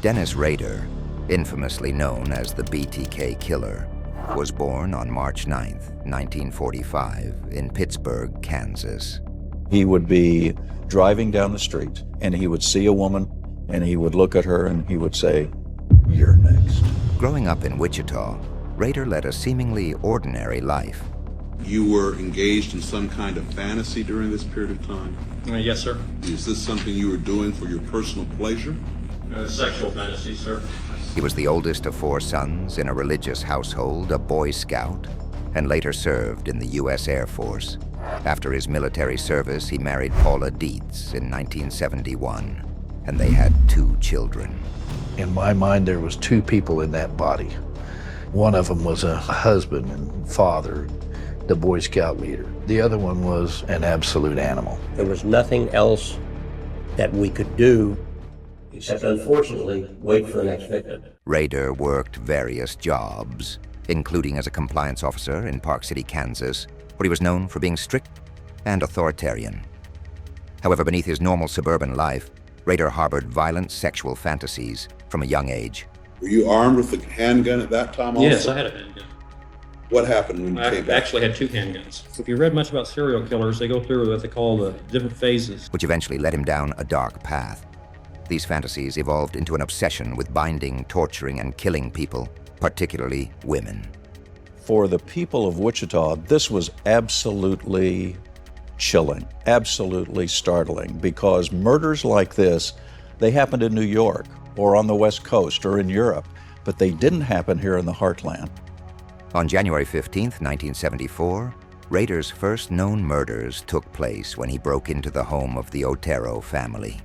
Dennis Rader, infamously known as the BTK Killer, was born on March 9, 1945, in Pittsburgh, Kansas. He would be driving down the street, and he would see a woman, and he would look at her, and he would say, "You're next." Growing up in Wichita, Rader led a seemingly ordinary life. You were engaged in some kind of fantasy during this period of time? Yes, sir. Is this something you were doing for your personal pleasure? Sexual fantasy, sir. He was the oldest of 4 sons in a religious household, a Boy Scout, and later served in the U.S. Air Force. After his military service, he married Paula Dietz in 1971, and they had 2 children. In my mind, there was 2 people in that body. One of them was a husband and father, the Boy Scout leader. The other one was an absolute animal. There was nothing else that we could do except, unfortunately, wait for the next victim. Rader worked various jobs, including as a compliance officer in Park City, Kansas, where he was known for being strict and authoritarian. However, beneath his normal suburban life, Rader harbored violent sexual fantasies from a young age. Were you armed with a handgun at that time also? Yes, I had a handgun. What happened when you came I back? actually had 2 handguns. If you read much about serial killers, they go through what they call the different phases. Which eventually led him down a dark path. These fantasies evolved into an obsession with binding, torturing, and killing people, particularly women. For the people of Wichita, this was absolutely chilling, absolutely startling, because murders like this, they happened in New York or on the West Coast or in Europe, but they didn't happen here in the heartland. On January 15, 1974, Rader's first known murders took place when he broke into the home of the Otero family.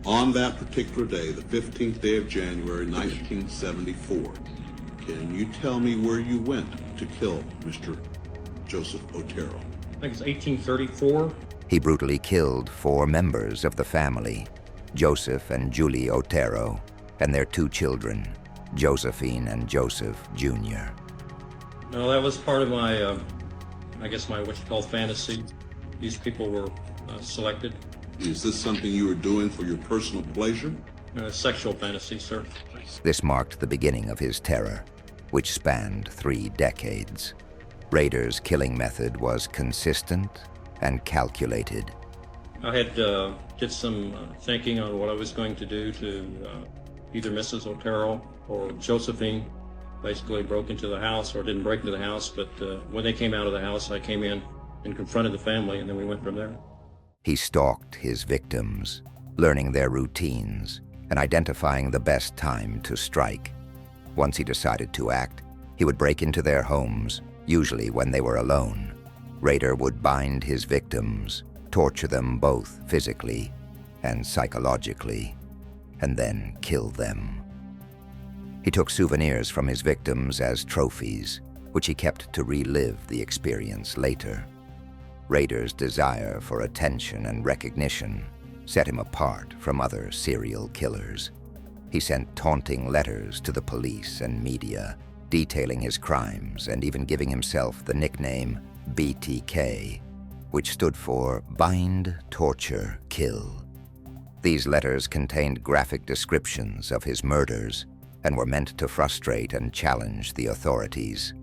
On that particular day, the 15th day of January, 1974, can you tell me where you went to kill Mr. Joseph Otero? I think it's 1834. He brutally killed 4 members of the family, Joseph and Julie Otero, and their 2 children, Josephine and Joseph Jr. No, that was part of my, I guess my what you call fantasy. These people were selected. Is this something you were doing for your personal pleasure? Sexual fantasy, sir. This marked the beginning of his terror, which spanned 3 decades. Rader's killing method was consistent and calculated. I had did some thinking on what I was going to do to either Mrs. Otero or Josephine. Basically broke into the house, or didn't break into the house, but when they came out of the house, I came in and confronted the family, and then we went from there. He stalked his victims, learning their routines and identifying the best time to strike. Once he decided to act, he would break into their homes, usually when they were alone. Rader would bind his victims, torture them both physically and psychologically, and then kill them. He took souvenirs from his victims as trophies, which he kept to relive the experience later. Rader's desire for attention and recognition set him apart from other serial killers. He sent taunting letters to the police and media, detailing his crimes and even giving himself the nickname BTK, which stood for Bind, Torture, Kill. These letters contained graphic descriptions of his murders and were meant to frustrate and challenge the authorities.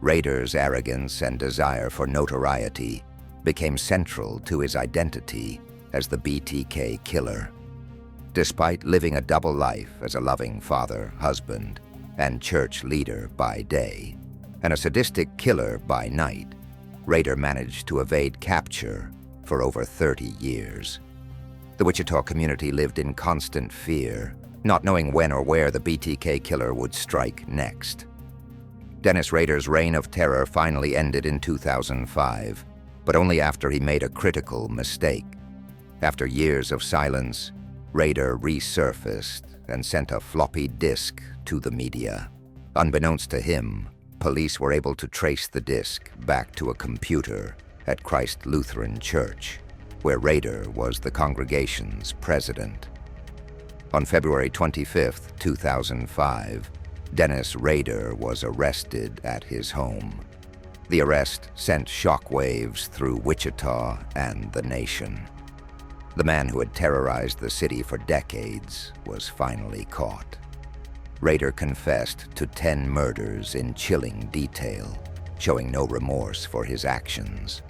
Rader's arrogance and desire for notoriety became central to his identity as the BTK Killer. Despite living a double life as a loving father, husband, and church leader by day, and a sadistic killer by night, Rader managed to evade capture for over 30 years. The Wichita community lived in constant fear, not knowing when or where the BTK Killer would strike next. Dennis Rader's reign of terror finally ended in 2005, but only after he made a critical mistake. After years of silence, Rader resurfaced and sent a floppy disk to the media. Unbeknownst to him, police were able to trace the disk back to a computer at Christ Lutheran Church, where Rader was the congregation's president. On February 25, 2005, Dennis Rader was arrested at his home. The arrest sent shockwaves through Wichita and the nation. The man who had terrorized the city for decades was finally caught. Rader confessed to 10 murders in chilling detail, showing no remorse for his actions.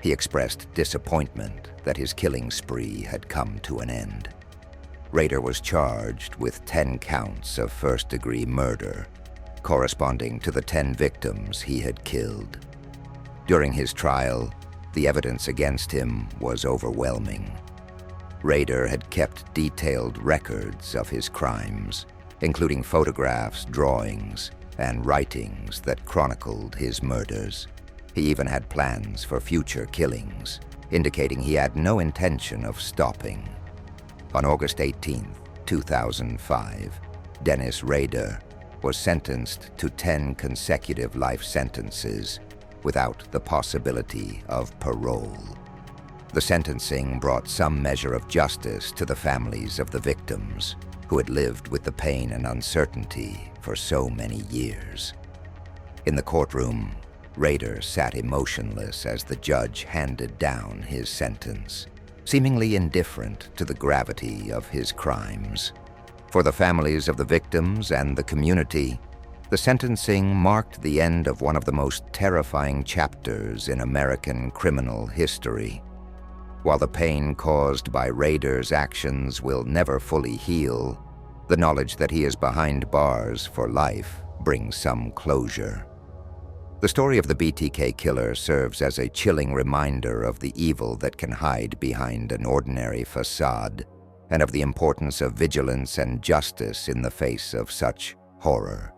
He expressed disappointment that his killing spree had come to an end. Rader was charged with 10 counts of first-degree murder, corresponding to the 10 victims he had killed. During his trial, the evidence against him was overwhelming. Rader had kept detailed records of his crimes, including photographs, drawings, and writings that chronicled his murders. He even had plans for future killings, indicating he had no intention of stopping. On August 18, 2005, Dennis Rader was sentenced to 10 consecutive life sentences without the possibility of parole. The sentencing brought some measure of justice to the families of the victims, who had lived with the pain and uncertainty for so many years. In the courtroom, Rader sat emotionless as the judge handed down his sentence, seemingly indifferent to the gravity of his crimes. For the families of the victims and the community, the sentencing marked the end of one of the most terrifying chapters in American criminal history. While the pain caused by Rader's actions will never fully heal, the knowledge that he is behind bars for life brings some closure. The story of the BTK Killer serves as a chilling reminder of the evil that can hide behind an ordinary facade, and of the importance of vigilance and justice in the face of such horror.